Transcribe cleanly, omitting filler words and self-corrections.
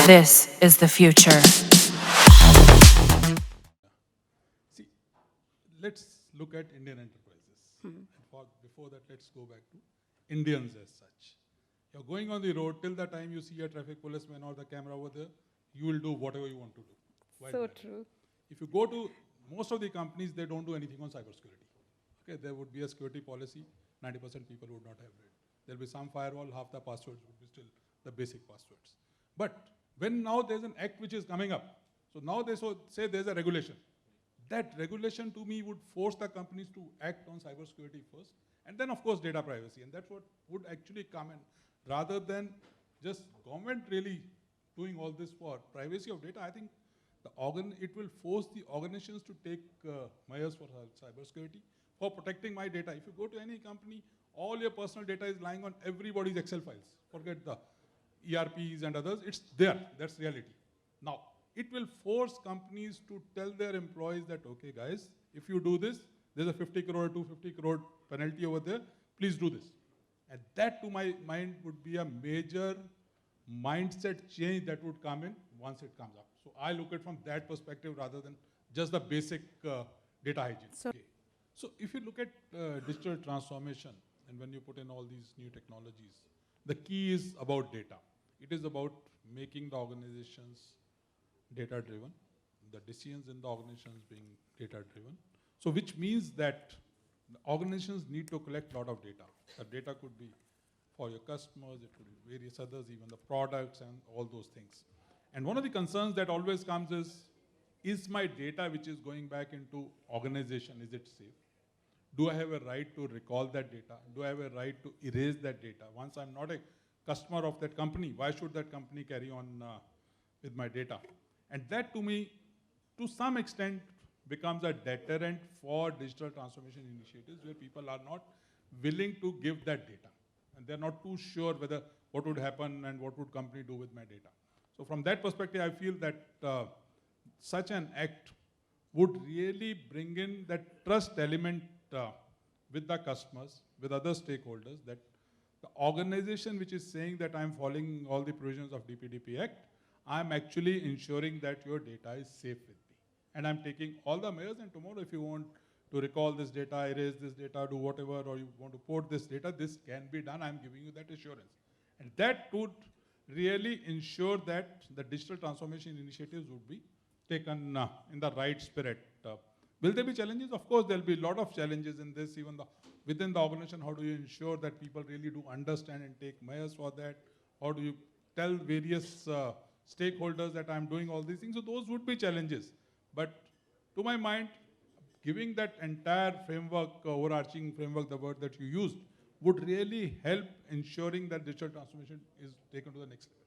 This is the future. See, let's look at Indian enterprises. And before that, let's go back to Indians as such. You're going on the road till the time you see a traffic policeman or the camera over there, you will do whatever you want to do. while So driving. true. If you go to most of the companies, they don't do anything on cybersecurity. Okay, there would be a security policy, 90% people would not have read. There'll be some firewall, half the passwords would be still the basic passwords. But when now there's an act which is coming up, so now they say there's a regulation. That regulation to me would force the companies to act on cybersecurity first, and then of course data privacy, and that's what would actually come in. Rather than just government really doing all this for privacy of data, I think it will force the organizations to take measures for cybersecurity, for protecting my data. If you go to any company, all your personal data is lying on everybody's Excel files. Forget the ERPs and others, it's there, that's reality. Now, it will force companies to tell their employees that, okay guys, if you do this, there's a 50 crore, 250 crore penalty over there, please do this. And that to my mind would be a major mindset change that would come in once it comes up. So I look at it from that perspective rather than just the basic data hygiene. So if you look at digital transformation and when you put in all these new technologies, the key is about data. It is about making the organizations data-driven, the decisions in the organizations being data-driven. So which means that the organizations need to collect a lot of data. The data could be for your customers, it could be various others, even the products and all those things. And one of the concerns that always comes is my data which is going back into organization, is it safe? Do I have a right to recall that data? Do I have a right to erase that data? Once I'm not a customer of that company, why should that company carry on with my data? And that to me, to some extent, becomes a deterrent for digital transformation initiatives where people are not willing to give that data. And they're not too sure whether what would happen and what would company do with my data. So from that perspective, I feel that such an act would really bring in that trust element with the customers, with other stakeholders, that the organization which is saying that I'm following all the provisions of DPDP Act, I'm actually ensuring that your data is safe with me. And I'm taking all the measures, and tomorrow if you want to recall this data, erase this data, do whatever, or you want to port this data, this can be done. I'm giving you that assurance. And that would really ensure that the digital transformation initiatives would be taken in the right spirit. Will there be challenges? Of course, there'll be a lot of challenges in this, even within the organization. How do you ensure that people really do understand and take measures for that? How do you tell various stakeholders that I'm doing all these things? So those would be challenges. But to my mind, giving that entire framework, overarching framework, the word that you used, would really help ensuring that digital transformation is taken to the next level.